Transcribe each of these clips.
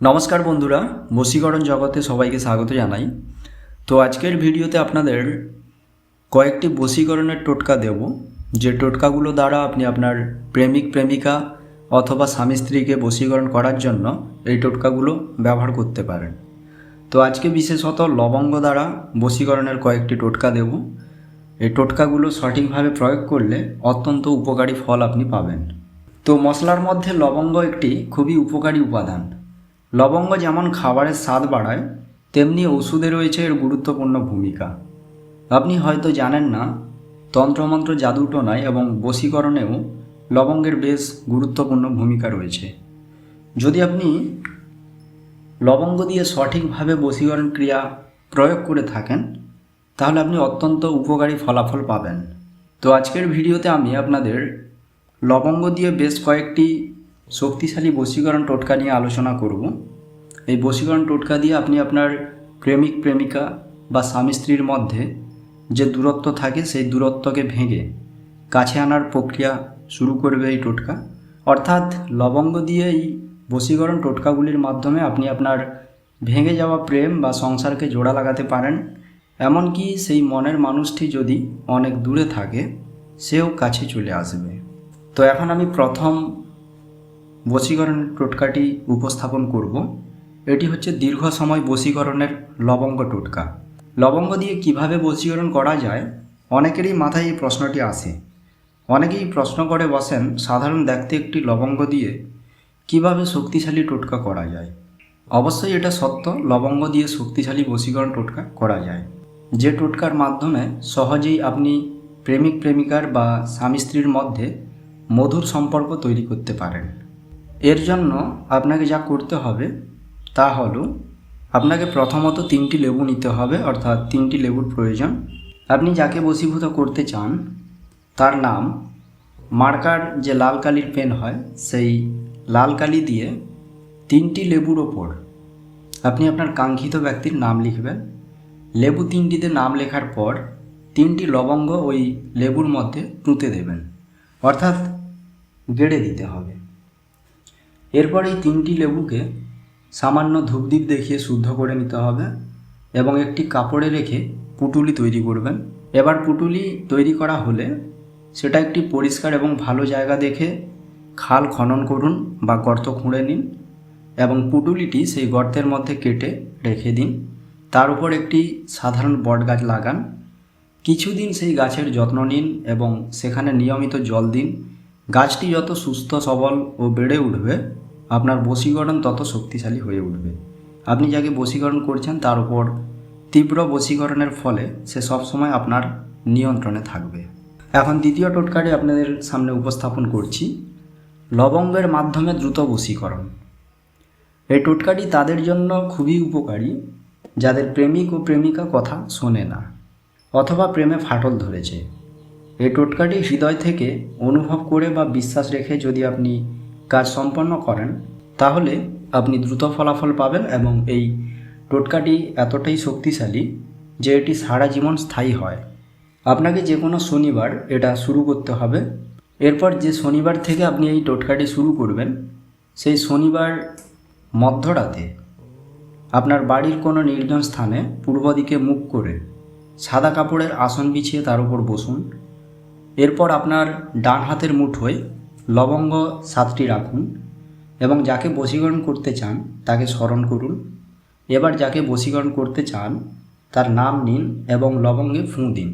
নমস্কার বন্ধুরা, বশীকরণ জগতে সবাইকে স্বাগত জানাই। তো আজকের ভিডিওতে আপনাদের কয়েকটি বশীকরণের টোটকা দেব, যে টোটকাগুলো দ্বারা আপনি আপনার প্রেমিক প্রেমিকা অথবা স্বামী স্ত্রীকে বশীকরণ করার জন্য এই টোটকাগুলো ব্যবহার করতে পারেন। তো আজকে বিশেষত লবঙ্গ দ্বারা বশীকরণের কয়েকটি টোটকা দেব। এই টোটকাগুলো সঠিকভাবে প্রয়োগ করলে অত্যন্ত উপকারী ফল আপনি পাবেন। তো মশলার মধ্যে লবঙ্গ একটি খুবই উপকারী উপাদান। লবঙ্গ যেমন খাবারের স্বাদ বাড়ায়, তেমনি ওষুধে রয়েছে এর গুরুত্বপূর্ণ ভূমিকা। আপনি হয়তো জানেন না, তন্ত্রমন্ত্র, জাদুটোনায় এবং বশীকরণেও লবঙ্গের বেশ গুরুত্বপূর্ণ ভূমিকা রয়েছে। যদি আপনি লবঙ্গ দিয়ে সঠিকভাবে বশীকরণ ক্রিয়া প্রয়োগ করে থাকেন, তাহলে আপনি অত্যন্ত উপকারী ফলাফল পাবেন। তো আজকের ভিডিওতে আমি আপনাদের লবঙ্গ দিয়ে বেশ কয়েকটি শক্তিশালী বশীকরণ টোটকা নিয়ে আলোচনা করব। এই বশীকরণ টোটকা দিয়ে আপনি আপনার প্রেমিক প্রেমিকা বা স্বামী স্ত্রীর মধ্যে যে দূরত্ব থাকে, সেই দূরত্বকে ভেঙে কাছে আনার প্রক্রিয়া শুরু করবে এই টোটকা। অর্থাৎ লবঙ্গ দিয়ে এই বশীকরণ টোটকাগুলির মাধ্যমে আপনি আপনার ভেঙে যাওয়া প্রেম বা সংসারকে জোড়া লাগাতে পারেন। এমনকি সেই মনের মানুষটি যদি অনেক দূরে থাকে, সেও কাছে চলে আসবে। তো এখন আমি প্রথম বশীকরণ টোটকাটি উপস্থাপন করব। এটি হচ্ছে দীর্ঘ সময় বশীকরণের লবঙ্গ টোটকা। লবঙ্গ দিয়ে কিভাবে বশীকরণ করা যায়, অনেকেরই মাথায় এই প্রশ্নটি আসে। অনেকেই প্রশ্ন করে বসেন, সাধারণ দেখতে একটি লবঙ্গ দিয়ে কিভাবে শক্তিশালী টোটকা করা যায়। অবশ্যই এটা সত্য, লবঙ্গ দিয়ে শক্তিশালী বশীকরণ টোটকা করা যায়, যে টোটকার মাধ্যমে সহজেই আপনি প্রেমিক প্রেমিকার বা স্বামী স্ত্রীর মধ্যে মধুর সম্পর্ক তৈরি করতে পারেন। এর জন্য আপনাকে যা করতে হবে তা হলো, আপনাকে প্রথমত 3টি লেবু নিতে হবে, অর্থাৎ 3টি লেবুর প্রয়োজন। আপনি যাকে বশীভূত করতে চান তার নাম, মার্কার যে লাল কালির পেন হয়, সেই লাল কালি দিয়ে 3টি লেবুর ওপর আপনি আপনার কাঙ্ক্ষিত ব্যক্তির নাম লিখবেন। লেবু 3টিতে নাম লেখার পর 3টি লবঙ্গ ওই লেবুর মধ্যে পুঁতে দেবেন, অর্থাৎ গেড়ে দিতে হবে। এরপর এই 3টি লেবুকে সামান্য ধূপদীপ দেখিয়ে শুদ্ধ করে নিতে হবে এবং একটি কাপড়ে রেখে পুঁটুলি তৈরি করবেন। এবার পুঁটুলি তৈরি করা হলে সেটা একটি পরিষ্কার এবং ভালো জায়গা দেখে খাল খনন করুন বা গর্ত খুঁড়ে নিন এবং পুঁটুলিটি সেই গর্তের মধ্যে কেটে রেখে দিন। তার উপর একটি সাধারণ বট গাছ লাগান। কিছুদিন সেই গাছের যত্ন নিন এবং সেখানে নিয়মিত জল দিন। গাছটি যত সুস্থ সবল ও বেড়ে উঠবে, আপনার বশীকরণ তত শক্তিশালী হয়ে উঠবে। আপনি যাকে বশীকরণ করছেন তার উপর তীব্র বশীকরণের ফলে সে সবসময় আপনার নিয়ন্ত্রণে থাকবে। এখন দ্বিতীয় টোটকাটি আপনাদের সামনে উপস্থাপন করছি, লবঙ্গের মাধ্যমে দ্রুত বশীকরণ। এই টোটকাটি তাদের জন্য খুবই উপকারী যাদের প্রেমিক ও প্রেমিকা কথা শোনে না অথবা প্রেমে ফাটল ধরেছে। এই টোটকাটি হৃদয় থেকে অনুভব করে বা বিশ্বাস রেখে যদি আপনি কাজ সম্পন্ন করেন, তাহলে আপনি দ্রুত ফলাফল পাবেন এবং এই টোটকাটি এতটাই শক্তিশালী যে এটি সারা জীবন স্থায়ী হয়। আপনাকে যে কোনো শনিবার এটা শুরু করতে হবে। এরপর যে শনিবার থেকে আপনি এই টোটকাটি শুরু করবেন, সেই শনিবার মধ্যরাতে আপনার বাড়ির কোনো নির্জন স্থানে পূর্ব দিকে মুখ করে সাদা কাপড়ের আসন বিছিয়ে তার উপর বসুন। এরপর আপনার ডান হাতের মুঠোয় লবঙ্গ 7টি রাখুন এবং যাকে বশীকরণ করতে চান তাকে স্মরণ করুন। এবার যাকে বশীকরণ করতে চান তার নাম নিন এবং লবঙ্গে ফুঁ দিন।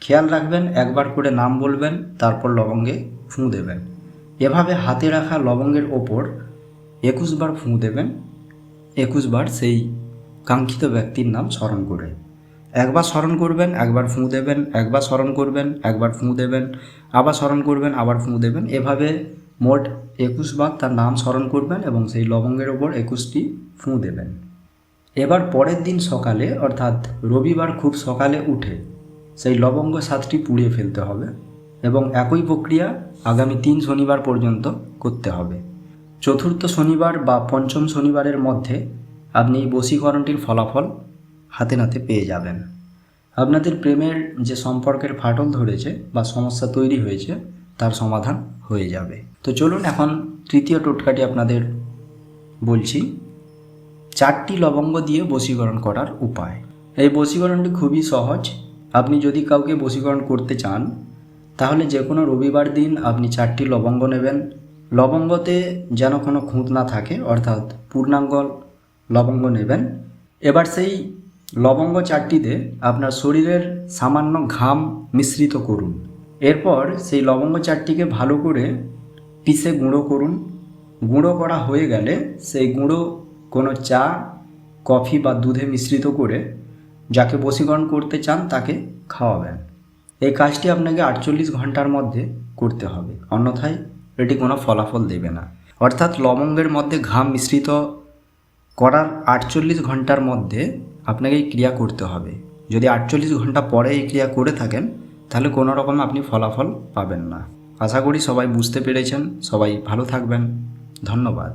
খেয়াল রাখবেন, একবার করে নাম বলবেন, তারপর লবঙ্গে ফুঁ দেবেন। এভাবে হাতে রাখা লবঙ্গের ওপর 21 বার ফুঁ দেবেন। 21 বার সেই কাঙ্ক্ষিত ব্যক্তির নাম স্মরণ করে। একবার স্মরণ করবেন, একবার ফুঁ দেবেন, একবার স্মরণ করবেন, একবার ফুঁ দেবেন, আবার স্মরণ করবেন, আবার ফুঁ দেবেন। এভাবে মোট 21 বার তার নাম স্মরণ করবেন এবং সেই লবঙ্গের ওপর 21টি ফুঁ দেবেন। এবার পরের দিন সকালে, অর্থাৎ রবিবার খুব সকালে উঠে সেই লবঙ্গ 7টি পুড়িয়ে ফেলতে হবে এবং একই প্রক্রিয়া আগামী 3 শনিবার পর্যন্ত করতে হবে। চতুর্থ শনিবার বা পঞ্চম শনিবারের মধ্যে আপনি এই বশীকরণটির ফলাফল হাতে নাতে পেয়ে যাবেন। আপনাদের প্রেমের যে সম্পর্কের ফাটল ধরেছে বা সমস্যা তৈরি হয়েছে, তার সমাধান হয়ে যাবে। তো চলুন এখন তৃতীয় টোটকাটি আপনাদের বলছি। 4টি লবঙ্গ দিয়ে বশীকরণ করার উপায়। এই বশীকরণটি খুবই সহজ। আপনি যদি কাউকে বশীকরণ করতে চান তাহলে যে কোনো রবিবার দিন আপনি 4টি লবঙ্গ নেবেন। লবঙ্গতে যেন কোনো খুঁত না থাকে, অর্থাৎ পূর্ণাঙ্গ লবঙ্গ নেবেন। এবার সেই লবঙ্গ 4টিতে আপনার শরীরের সামান্য ঘাম মিশ্রিত করুন। এরপর সেই লবঙ্গ 4টিকে ভালো করে পিষে গুঁড়ো করুন। গুঁড়ো করা হয়ে গেলে সেই গুঁড়ো কোনো চা, কফি বা দুধে মিশ্রিত করে যাকে বশীকরণ করতে চান তাকে খাওয়াবেন। এই কাজটি আপনাকে 48 ঘন্টার মধ্যে করতে হবে, অন্যথায় এটি কোনো ফলাফল দেবে না। অর্থাৎ লবঙ্গের মধ্যে ঘাম মিশ্রিত করার 48 ঘন্টার মধ্যে আপনাকে এই ক্রিয়া করতে হবে। যদি 48 ঘন্টা পরে এই ক্রিয়া করে থাকেন তাহলে কোনো রকম আপনি ফলাফল পাবেন না। আশা করি সবাই বুঝতে পেরেছেন। সবাই ভালো থাকবেন। ধন্যবাদ।